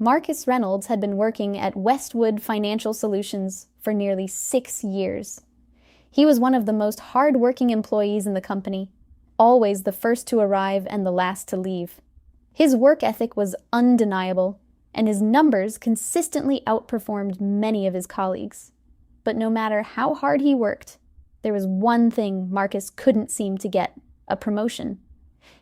Marcus Reynolds had been working at Westwood Financial Solutions for nearly 6 years. He was one of the most hard-working employees in the company, always the first to arrive and the last to leave. His work ethic was undeniable, and his numbers consistently outperformed many of his colleagues. But no matter how hard he worked, there was one thing Marcus couldn't seem to get: a promotion.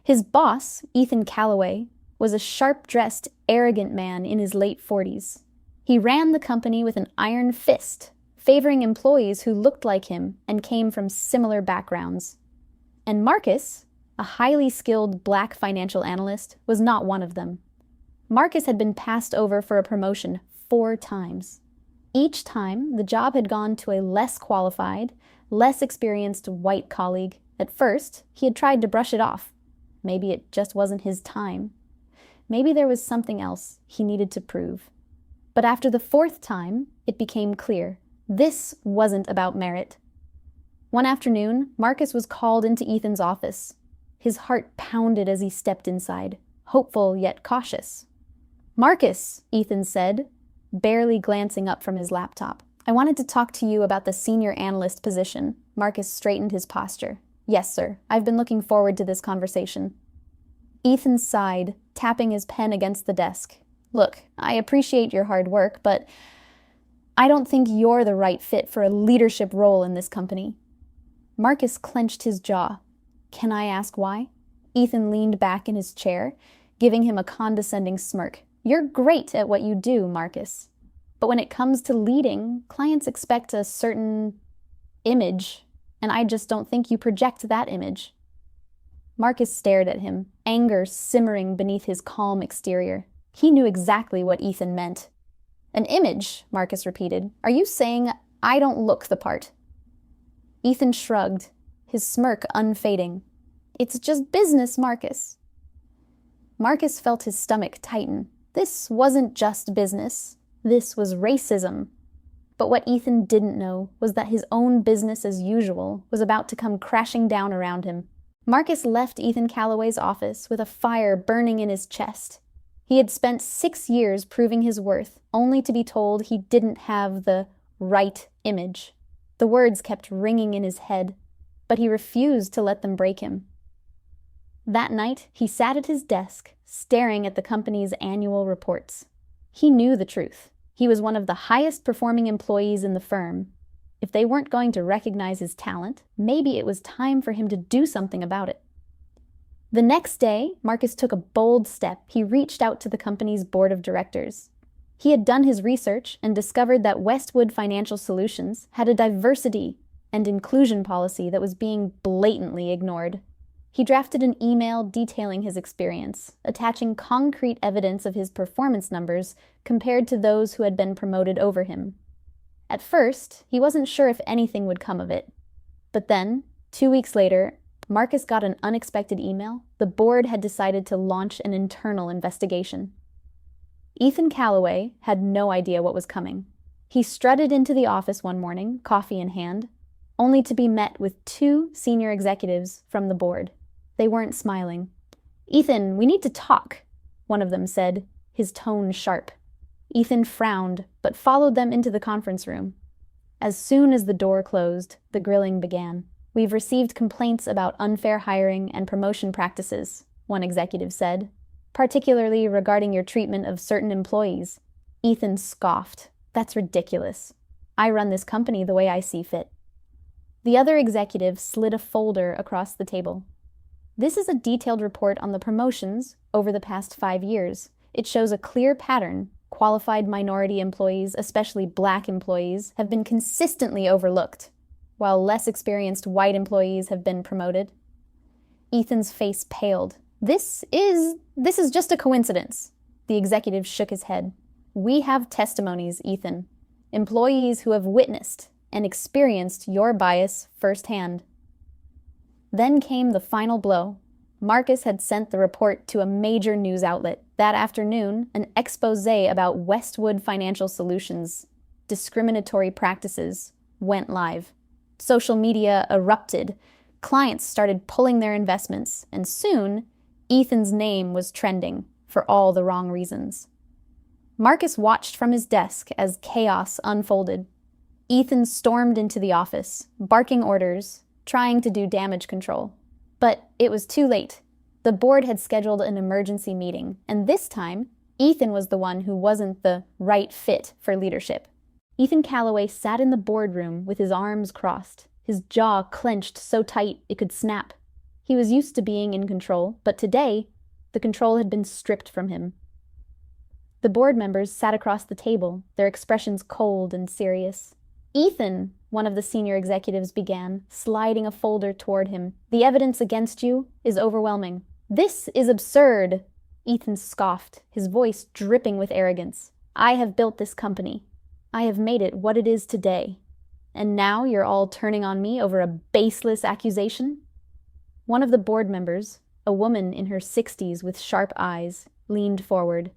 His boss, Ethan Calloway, was a sharp-dressed, arrogant man in his late 40s. He ran the company with an iron fist, favoring employees who looked like him and came from similar backgrounds. And Marcus, a highly skilled black financial analyst, was not one of them. Marcus had been passed over for a promotion 4 times. Each time, the job had gone to a less qualified, less experienced white colleague. At first, he had tried to brush it off. Maybe it just wasn't his time. Maybe there was something else he needed to prove. But after the 4th time, it became clear. This wasn't about merit. One afternoon, Marcus was called into Ethan's office. His heart pounded as he stepped inside, hopeful yet cautious. "Marcus," Ethan said, barely glancing up from his laptop. "I wanted to talk to you about the senior analyst position." Marcus straightened his posture. "Yes, sir. I've been looking forward to this conversation." Ethan sighed, tapping his pen against the desk. "Look, I appreciate your hard work, but I don't think you're the right fit for a leadership role in this company." Marcus clenched his jaw. "Can I ask why?" Ethan leaned back in his chair, giving him a condescending smirk. "You're great at what you do, Marcus. But when it comes to leading, clients expect a certain image, and I just don't think you project that image." Marcus stared at him, anger simmering beneath his calm exterior. He knew exactly what Ethan meant. "An image," Marcus repeated. "Are you saying I don't look the part?" Ethan shrugged, his smirk unfading. "It's just business, Marcus." Marcus felt his stomach tighten. This wasn't just business. This was racism. But what Ethan didn't know was that his own business as usual was about to come crashing down around him. Marcus left Ethan Calloway's office with a fire burning in his chest. He had spent 6 years proving his worth, only to be told he didn't have the right image. The words kept ringing in his head, but he refused to let them break him. That night, he sat at his desk, staring at the company's annual reports. He knew the truth. He was one of the highest-performing employees in the firm. If they weren't going to recognize his talent, maybe it was time for him to do something about it. The next day, Marcus took a bold step. He reached out to the company's board of directors. He had done his research and discovered that Westwood Financial Solutions had a diversity and inclusion policy that was being blatantly ignored. He drafted an email detailing his experience, attaching concrete evidence of his performance numbers compared to those who had been promoted over him. At first, he wasn't sure if anything would come of it. But then, 2 weeks later, Marcus got an unexpected email. The board had decided to launch an internal investigation. Ethan Calloway had no idea what was coming. He strutted into the office one morning, coffee in hand, only to be met with 2 senior executives from the board. They weren't smiling. "Ethan, we need to talk," one of them said, his tone sharp. Ethan frowned, but followed them into the conference room. As soon as the door closed, the grilling began. "We've received complaints about unfair hiring and promotion practices," one executive said, "particularly regarding your treatment of certain employees." Ethan scoffed. "That's ridiculous. I run this company the way I see fit." The other executive slid a folder across the table. "This is a detailed report on the promotions over the past 5 years. It shows a clear pattern. Qualified minority employees, especially black employees, have been consistently overlooked, while less experienced white employees have been promoted." Ethan's face paled. This is just a coincidence." The executive shook his head. "We have testimonies, Ethan. Employees who have witnessed and experienced your bias firsthand." Then came the final blow. Marcus had sent the report to a major news outlet. That afternoon, an exposé about Westwood Financial Solutions' discriminatory practices went live. Social media erupted. Clients started pulling their investments, and soon, Ethan's name was trending for all the wrong reasons. Marcus watched from his desk as chaos unfolded. Ethan stormed into the office, barking orders, trying to do damage control. But it was too late. The board had scheduled an emergency meeting, and this time, Ethan was the one who wasn't the right fit for leadership. Ethan Calloway sat in the boardroom with his arms crossed, his jaw clenched so tight it could snap. He was used to being in control, but today, the control had been stripped from him. The board members sat across the table, their expressions cold and serious. "Ethan," one of the senior executives began, sliding a folder toward him, "the evidence against you is overwhelming." "This is absurd," Ethan scoffed, his voice dripping with arrogance. "I have built this company. I have made it what it is today. And now you're all turning on me over a baseless accusation?" One of the board members, a woman in her 60s with sharp eyes, leaned forward.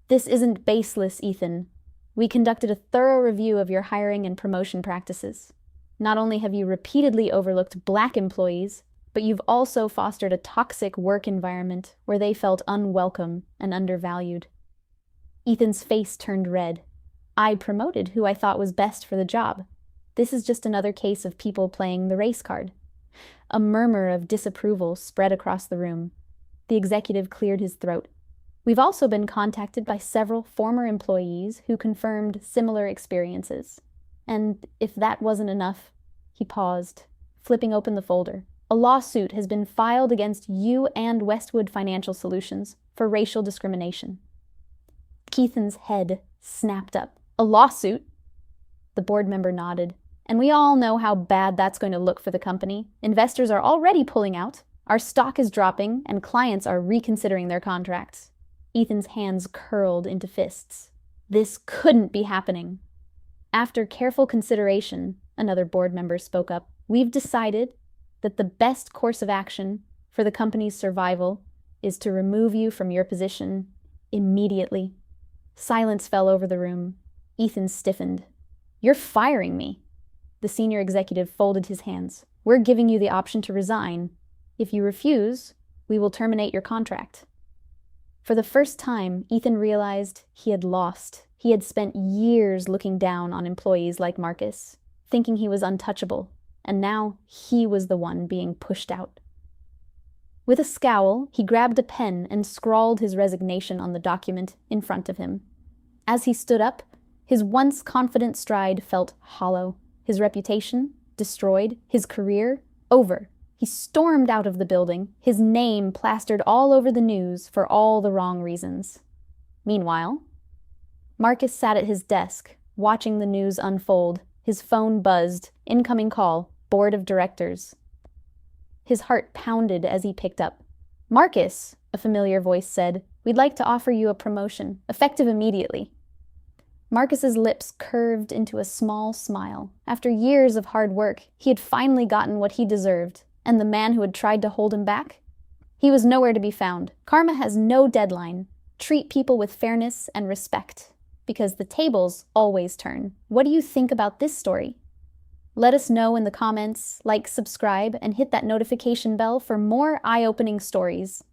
"This isn't baseless, Ethan. We conducted a thorough review of your hiring and promotion practices. Not only have you repeatedly overlooked Black employees, but you've also fostered a toxic work environment where they felt unwelcome and undervalued." Ethan's face turned red. "I promoted who I thought was best for the job. This is just another case of people playing the race card." A murmur of disapproval spread across the room. The executive cleared his throat. "We've also been contacted by several former employees who confirmed similar experiences. And if that wasn't enough," he paused, flipping open the folder, "a lawsuit has been filed against you and Westwood Financial Solutions for racial discrimination." Keithan's head snapped up. "A lawsuit?" The board member nodded. "And we all know how bad that's going to look for the company. Investors are already pulling out. Our stock is dropping, and clients are reconsidering their contracts." Ethan's hands curled into fists. This couldn't be happening. "After careful consideration," another board member spoke up, "we've decided that the best course of action for the company's survival is to remove you from your position immediately." Silence fell over the room. Ethan stiffened. "You're firing me." The senior executive folded his hands. "We're giving you the option to resign. If you refuse, we will terminate your contract." For the first time, Ethan realized he had lost. He had spent years looking down on employees like Marcus, thinking he was untouchable, and now he was the one being pushed out. With a scowl, he grabbed a pen and scrawled his resignation on the document in front of him. As he stood up, his once confident stride felt hollow. His reputation destroyed, his career over. He stormed out of the building, his name plastered all over the news for all the wrong reasons. Meanwhile, Marcus sat at his desk, watching the news unfold. His phone buzzed. Incoming call. Board of Directors. His heart pounded as he picked up. "Marcus," a familiar voice said, "we'd like to offer you a promotion, effective immediately." Marcus's lips curved into a small smile. After years of hard work, he had finally gotten what he deserved. And the man who had tried to hold him back? He was nowhere to be found. Karma has no deadline. Treat people with fairness and respect, because the tables always turn. What do you think about this story? Let us know in the comments, like, subscribe, and hit that notification bell for more eye-opening stories.